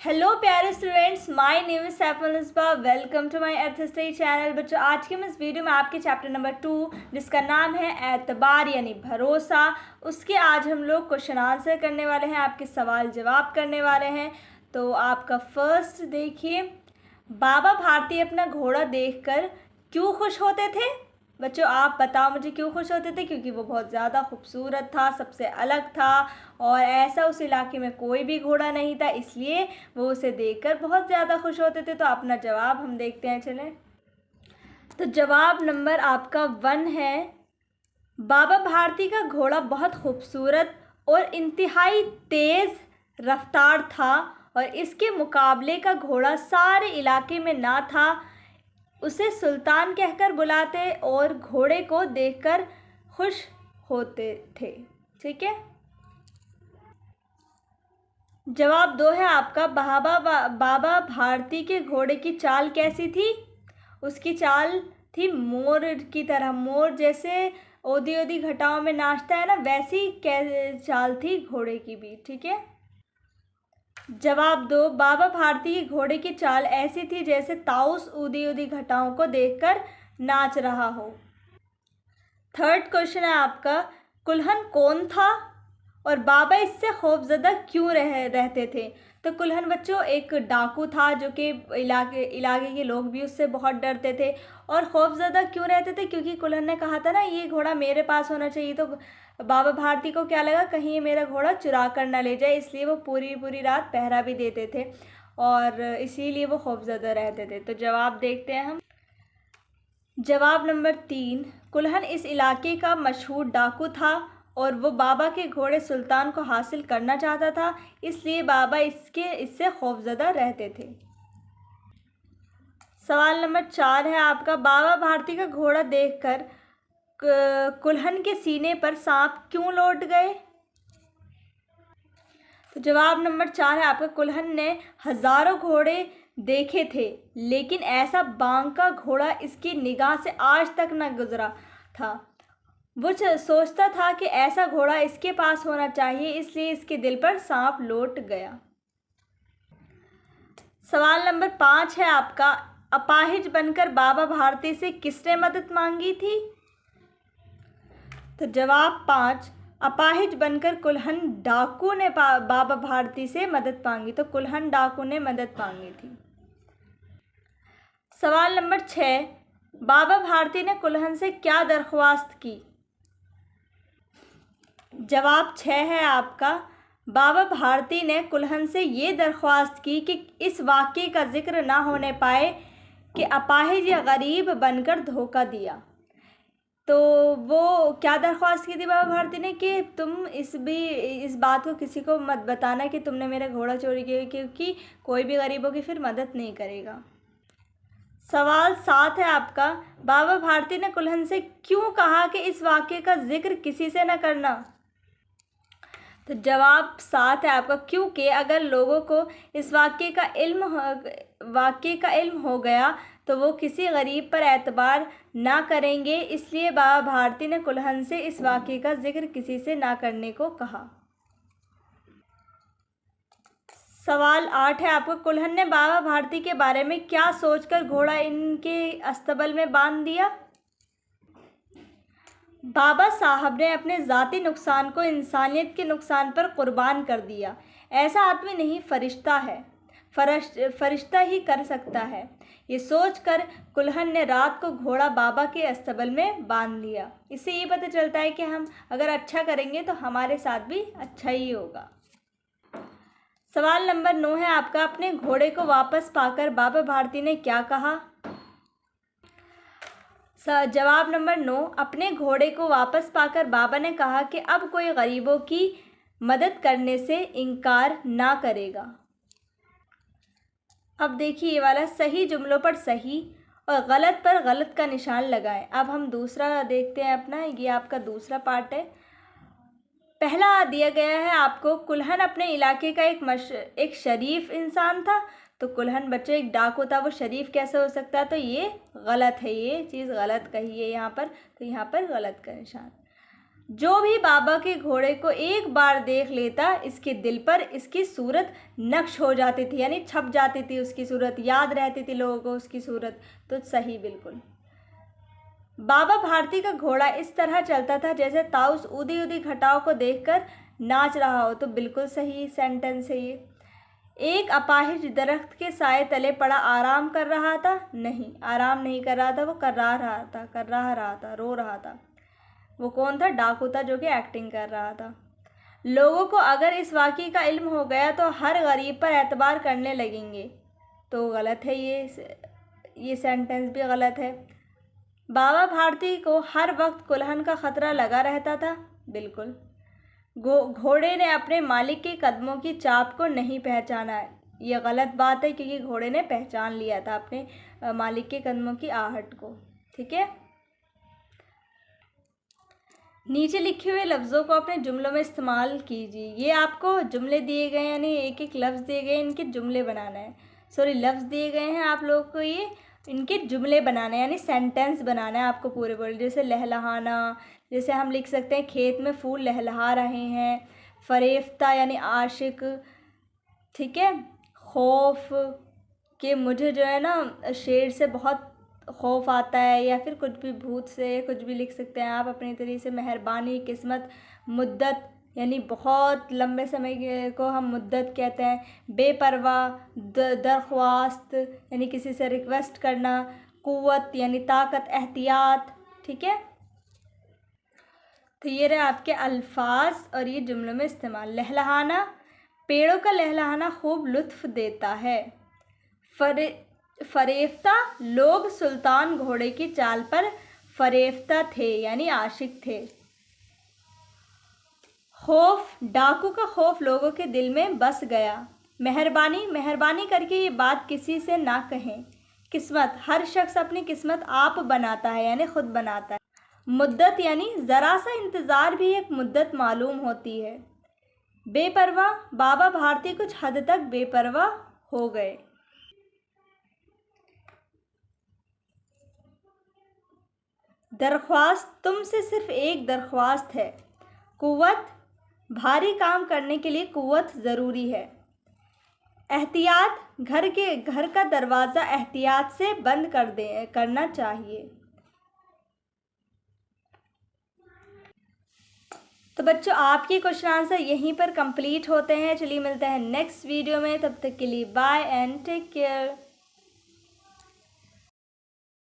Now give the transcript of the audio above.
Hello प्यारे students, my name is Saif Musba. Welcome to my earth study channel. बच्चों, आज के मैं इस वीडियो में आपके चैप्टर नंबर 2 जिसका नाम है एतबार यानी भरोसा, उसके आज हम लोग क्वेश्चन आंसर करने वाले हैं, आपके सवाल जवाब करने वाले हैं। तो आपका फर्स्ट देखिए, बाबा भारती अपना घोड़ा देखकर क्यों खुश होते थे? बच्चों आप बताओ मुझे, क्यों खुश होते थे? क्योंकि वो बहुत ज़्यादा खूबसूरत था, सबसे अलग था और ऐसा उस इलाके में कोई भी घोड़ा नहीं था, इसलिए वो उसे देखकर बहुत ज़्यादा खुश होते थे। तो अपना जवाब हम देखते हैं, चलें। तो जवाब नंबर आपका 1 है, बाबा भारती का घोड़ा बहुत खूबसूरत और इंतहाई तेज़ रफ्तार था और इसके मुकाबले का घोड़ा सारे इलाके में ना था। उसे सुल्तान कहकर बुलाते और घोड़े को देखकर खुश होते थे। ठीक है। जवाब 2 है आपका, बाबा भारती के घोड़े की चाल कैसी थी? उसकी चाल थी मोर की तरह, मोर जैसे ओदी ओदी घटाओं में नाचता है ना, वैसी चाल थी घोड़े की भी। ठीक है। जवाब 2, बाबा भारती के घोड़े की चाल ऐसी थी जैसे ताउस ऊदी ऊदी घटाओं को देखकर नाच रहा हो। थर्ड क्वेश्चन है आपका, कुल्हन कौन था और बाबा इससे खौफजदा क्यों रहते थे? तो कुल्हन बच्चों एक डाकू था जो कि इलाके के लोग भी उससे बहुत डरते थे। और खौफजदा क्यों रहते थे? क्योंकि कुल्हन ने कहा था ना, ये घोड़ा मेरे पास होना चाहिए। तो बाबा भारती को क्या लगा, कहीं ये मेरा घोड़ा चुरा कर ना ले जाए, इसलिए वो पूरी पूरी रात पहरा भी देते थे और इसीलिए वो खौफजदा रहते थे। तो जवाब देखते हैं हम। जवाब नंबर 3, कुल्हन इस इलाके का मशहूर डाकू था और वो बाबा के घोड़े सुल्तान को हासिल करना चाहता था, इसलिए बाबा इससे खौफजदा रहते थे। सवाल नंबर 4 है आपका, बाबा भारती का घोड़ा देखकर कुल्हन के सीने पर सांप क्यों लौट गए? तो जवाब नंबर 4 है आपका, कुल्हन ने हजारों घोड़े देखे थे लेकिन ऐसा बांका घोड़ा इसकी निगाह से आज तक न गुजरा था। वो सोचता था कि ऐसा घोड़ा इसके पास होना चाहिए, इसलिए इसके दिल पर सांप लौट गया। सवाल नंबर 5 है आपका, अपाहिज बनकर बाबा भारती से किसने मदद मांगी थी? तो जवाब 5, अपाहिज बनकर कुल्हन डाकू ने बाबा भारती से मदद मांगी। तो कुल्हन डाकू ने मदद मांगी थी। सवाल नंबर 6, बाबा भारती ने कुल्हन से क्या दरख्वास्त की? जवाब 6 है आपका, बाबा भारती ने कुल्हन से ये दरख्वास्त की कि इस वाक़ये का जिक्र ना होने पाए कि अपाहिज या गरीब बनकर धोखा दिया। तो वो क्या दरख्वास्त की थी बाबा भारती ने कि तुम इस बात को किसी को मत बताना कि तुमने मेरा घोड़ा चोरी किया, क्योंकि कोई भी गरीबों की फिर मदद नहीं करेगा। सवाल 7 है आपका, बाबा भारती ने कुल्हन से क्यों कहा कि इस वाक़ये का जिक्र किसी से न करना? तो जवाब 7 है आपका, क्योंकि अगर लोगों को इस वाक़ये का इल्म हो गया तो वो किसी गरीब पर एतबार ना करेंगे, इसलिए बाबा भारती ने कुल्हन से इस वाक़ये का जिक्र किसी से ना करने को कहा। सवाल 8 है आपका, कुल्हन ने बाबा भारती के बारे में क्या सोचकर घोड़ा इनके अस्तबल में बांध दिया? बाबा साहब ने अपने ज़ाती नुकसान को इंसानियत के नुकसान पर कुर्बान कर दिया। ऐसा आदमी नहीं, फरिश्ता है, फरिश्ता ही कर सकता है। ये सोचकर कुल्हन ने रात को घोड़ा बाबा के अस्तबल में बांध दिया। इससे ये पता चलता है कि हम अगर अच्छा करेंगे तो हमारे साथ भी अच्छा ही होगा। सवाल नंबर 9 है आपका, अपने घोड़े को वापस पाकर बाबा भारती ने क्या कहा? जवाब नंबर 9, अपने घोड़े को वापस पाकर बाबा ने कहा कि अब कोई गरीबों की मदद करने से इनकार ना करेगा। अब देखिए ये वाला, सही जुमलों पर सही और गलत पर गलत का निशान लगाएं। अब हम दूसरा देखते हैं अपना, ये आपका दूसरा पार्ट है। पहला दिया गया है आपको, कुल्हन अपने इलाके का एक शरीफ इंसान था। तो कुल्हन बच्चे एक डाकू था, वो शरीफ कैसे हो सकता है? तो ये गलत है, ये चीज़ गलत कही है यहाँ पर, तो यहाँ पर गलत का निशान। जो भी बाबा के घोड़े को एक बार देख लेता, इसके दिल पर इसकी सूरत नक्श हो जाती थी, यानी छप जाती थी उसकी सूरत, याद रहती थी लोगों को उसकी सूरत। तो सही बिल्कुल। बाबा भारती का घोड़ा इस तरह चलता था जैसे ताउस ऊदी ऊदी घटाओं को देखकर नाच रहा हो। तो बिल्कुल सही सेंटेंस है ये। एक अपाहिज दरख्त के साए तले पड़ा आराम कर रहा था। नहीं, आराम नहीं कर रहा था, वो कर्रा रहा था, रो रहा था। वो कौन था? डाकू था, जो कि एक्टिंग कर रहा था। लोगों को अगर इस वाक़ई का इल्म हो गया तो हर गरीब पर एतबार करने लगेंगे। तो गलत है ये सेंटेंस भी गलत है। बाबा भारती को हर वक्त कुल्हन का ख़तरा लगा रहता था। बिल्कुल। घोड़े ने अपने मालिक के कदमों की चाप को नहीं पहचाना। ये गलत बात है, क्योंकि घोड़े ने पहचान लिया था अपने मालिक के कदमों की आहट को। ठीक है। नीचे लिखे हुए लफ्ज़ों को अपने जुमलों में इस्तेमाल कीजिए। ये आपको जुमले दिए गए हैं, यानी एक एक लफ्ज़ दिए गए हैं, इनके जुमले बनाना है। सॉरी, लफ्ज़ दिए गए हैं आप लोगों को, ये इनके जुमले बनाने हैं, यानी सेंटेंस बनाना है आपको पूरे पूरे। जैसे लहलहाना, जैसे हम लिख सकते हैं खेत में फूल लहलहा रहे हैं। फरेफ्ता यानी आशिक। ठीक है। खौफ कि मुझे जो है ना शेर से बहुत खौफ आता है, या फिर कुछ भी, भूत से कुछ भी लिख सकते हैं आप अपने तरीके से। मेहरबानी, किस्मत। मुद्दत यानी बहुत लंबे समय को हम मुद्दत कहते हैं। बेपरवाह, दरख्वास्त यानी किसी से रिक्वेस्ट करना। कुव्वत यानी ताकत, एहतियात। ठीक है। तो ये रहे आपके अल्फाज और ये जुमलों में इस्तेमाल। लहलहाना, पेड़ों का लहलहाना खूब लुत्फ़ देता है। फरेफ्ता, लोग सुल्तान घोड़े की चाल पर फरेफ्ता थे, यानी आशिक थे। खौफ, डाकू का खौफ लोगों के दिल में बस गया। मेहरबानी, मेहरबानी करके ये बात किसी से ना कहें। किस्मत, हर शख्स अपनी किस्मत आप बनाता है, यानी खुद बनाता है। मुद्दत यानी ज़रा सा इंतज़ार भी एक मुद्दत मालूम होती है। बेपरवाह, बाबा भारती कुछ हद तक बेपरवाह हो गए। दरख्वास्त, तुमसे सिर्फ एक दरख्वास्त है। कुव्वत, भारी काम करने के लिए कुव्वत ज़रूरी है। एहतियात, घर का दरवाज़ा एहतियात से बंद करना चाहिए। तो बच्चों, आपके क्वेश्चन आंसर यहीं पर कंप्लीट होते हैं। चलिए मिलते हैं नेक्स्ट वीडियो में, तब तक के लिए बाय एंड टेक केयर।